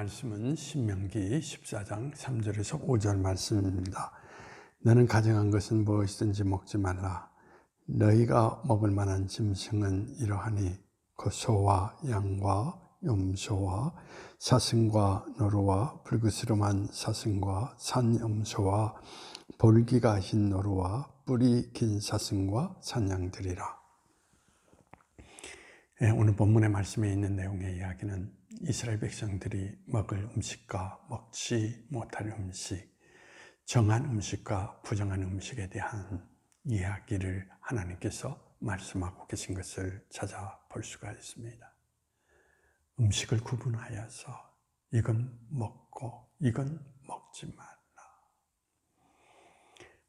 말씀은 신명기 14장 3절에서 5절 말씀입니다. 너는 가정한 것은 무엇이든지 먹지 말라. 너희가 먹을 만한 짐승은 이러하니 그 소와 양과 염소와 사슴과 노루와 불그스름한 사슴과 산염소와 볼기가 흰 노루와 뿔이 긴 사슴과 산양들이라. 오늘 본문의 말씀에 있는 내용의 이야기는 이스라엘 백성들이 먹을 음식과 먹지 못할 음식, 정한 음식과 부정한 음식에 대한 이야기를 하나님께서 말씀하고 계신 것을 찾아볼 수가 있습니다. 음식을 구분하여서 이건 먹고 이건 먹지 말라.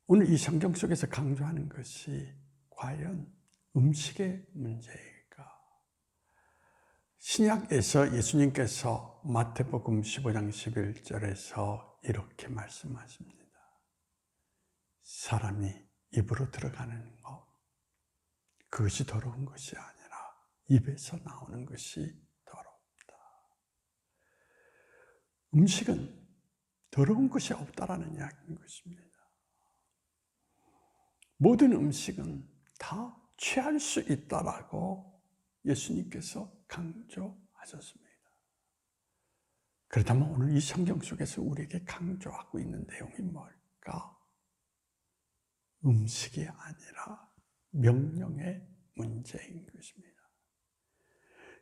오늘 이 성경 속에서 강조하는 것이 과연 음식의 문제일까? 신약에서 예수님께서 마태복음 15장 11절에서 이렇게 말씀하십니다. 사람이 입으로 들어가는 것, 그것이 더러운 것이 아니라 입에서 나오는 것이 더럽다. 음식은 더러운 것이 없다라는 이야기인 것입니다. 모든 음식은 다 취할 수 있다라고 예수님께서 강조하셨습니다. 그렇다면 오늘 이 성경 속에서 우리에게 강조하고 있는 내용이 뭘까? 음식이 아니라 명령의 문제인 것입니다.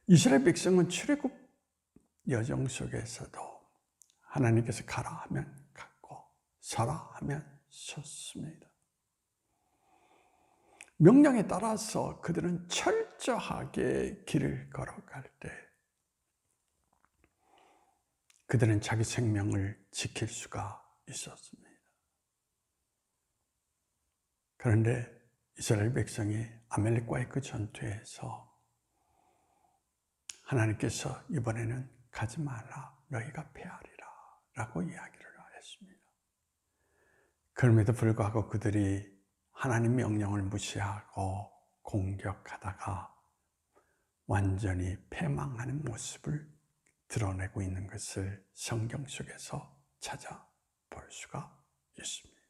이스라엘 백성은 출애굽 여정 속에서도 하나님께서 가라 하면 갔고 서라 하면 섰습니다. 명령에 따라서 그들은 철저하게 길을 걸어갈 때 그들은 자기 생명을 지킬 수가 있었습니다. 그런데 이스라엘 백성이 아말렉과의 그 전투에서 하나님께서 이번에는 가지 말라, 너희가 패하리라 라고 이야기를 했습니다. 그럼에도 불구하고 그들이 하나님 명령을 무시하고 공격하다가 완전히 패망하는 모습을 드러내고 있는 것을 성경 속에서 찾아볼 수가 있습니다.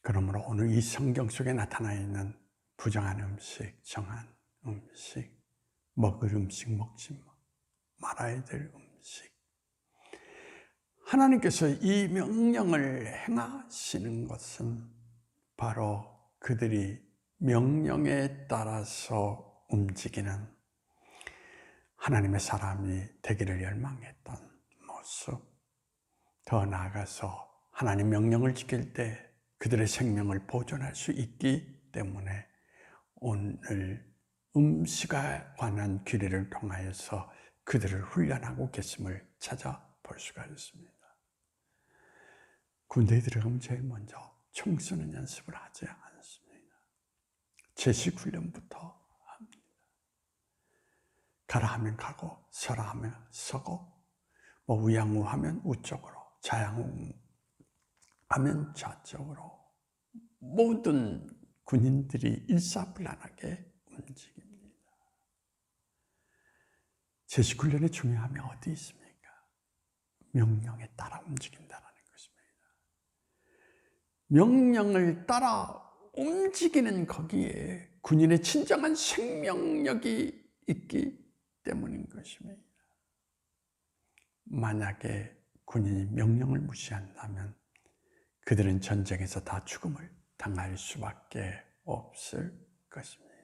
그러므로 오늘 이 성경 속에 나타나 있는 부정한 음식, 정한 음식, 먹을 음식, 먹지 말아야 될 음식, 하나님께서 이 명령을 행하시는 것은 바로 그들이 명령에 따라서 움직이는 하나님의 사람이 되기를 열망했던 모습, 더 나아가서 하나님 명령을 지킬 때 그들의 생명을 보존할 수 있기 때문에 오늘 음식에 관한 규례를 통하여서 그들을 훈련하고 계심을 찾아볼 수가 있습니다. 군대에 들어가면 제일 먼저 총 쏘는 연습을 하지 않습니다. 제식 훈련부터 합니다. 가라 하면 가고 서라 하면 서고 우양우하면 우쪽으로 좌양우 하면 좌쪽으로 모든 군인들이 일사불란하게 움직입니다. 제식 훈련의 중요함이 어디 있습니까? 명령에 따라 움직인다는 명령을 따라 움직이는 거기에 군인의 진정한 생명력이 있기 때문인 것입니다. 만약에 군인이 명령을 무시한다면 그들은 전쟁에서 다 죽음을 당할 수밖에 없을 것입니다.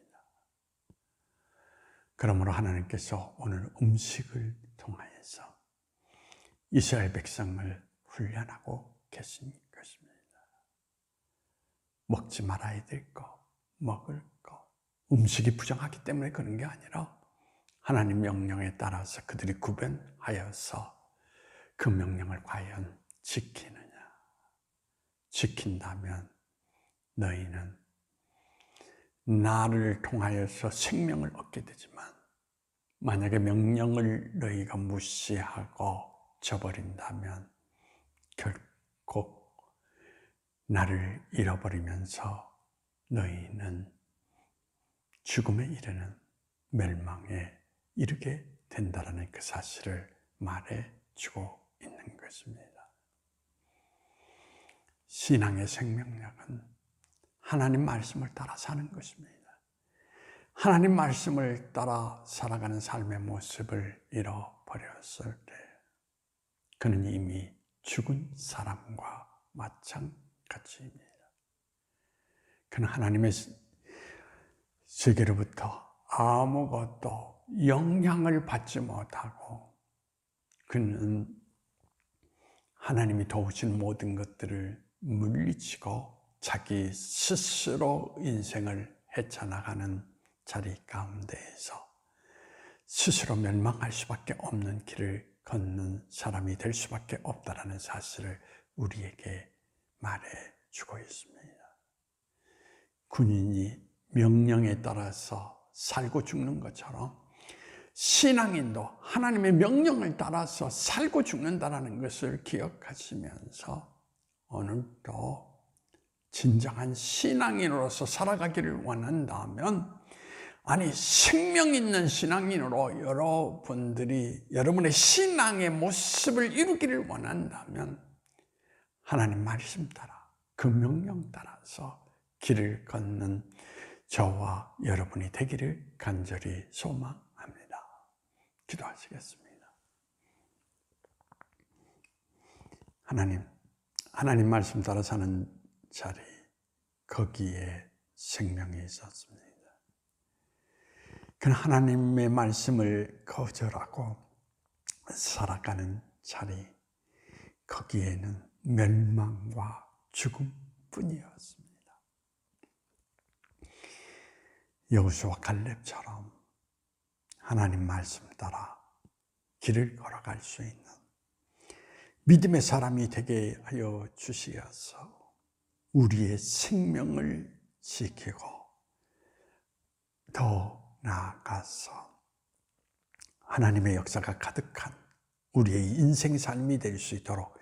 그러므로 하나님께서 오늘 음식을 통하여서 이스라엘 백성을 훈련하고 계신 것입니다. 먹지 말아야 될 것, 먹을 것, 음식이 부정하기 때문에 그런 게 아니라 하나님 명령에 따라서 그들이 구별하여서 그 명령을 과연 지키느냐. 지킨다면 너희는 나를 통하여서 생명을 얻게 되지만 만약에 명령을 너희가 무시하고 저버린다면 결국 나를 잃어버리면서 너희는 죽음에 이르는 멸망에 이르게 된다라는 그 사실을 말해주고 있는 것입니다. 신앙의 생명력은 하나님 말씀을 따라 사는 것입니다. 하나님 말씀을 따라 살아가는 삶의 모습을 잃어버렸을 때 그는 이미 죽은 사람과 마찬가지입니다. 그는 하나님의 세계로부터 아무것도 영향을 받지 못하고 그는 하나님이 도우신 모든 것들을 물리치고 자기 스스로 인생을 헤쳐나가는 자리 가운데에서 스스로 멸망할 수밖에 없는 길을 걷는 사람이 될 수밖에 없다라는 사실을 우리에게 말해주고 있습니다. 군인이 명령에 따라서 살고 죽는 것처럼 신앙인도 하나님의 명령을 따라서 살고 죽는다는 것을 기억하시면서 오늘도 진정한 신앙인으로서 살아가기를 원한다면, 아니 생명 있는 신앙인으로 여러분들이 여러분의 신앙의 모습을 이루기를 원한다면 하나님 말씀 따라 그 명령 따라서 길을 걷는 저와 여러분이 되기를 간절히 소망합니다. 기도하시겠습니다. 하나님 말씀 따라 사는 자리, 거기에 생명이 있었습니다. 그는 하나님의 말씀을 거절하고 살아가는 자리, 거기에는 멸망과 죽음뿐이었습니다. 여호수아 갈렙처럼 하나님 말씀 따라 길을 걸어갈 수 있는 믿음의 사람이 되게 하여 주시어서 우리의 생명을 지키고 더 나아가서 하나님의 역사가 가득한 우리의 인생 삶이 될 수 있도록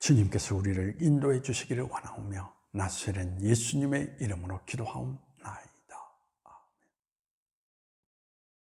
주님께서 우리를 인도해 주시기를 원하오며 나사렛 예수님의 이름으로 기도하옵나이다.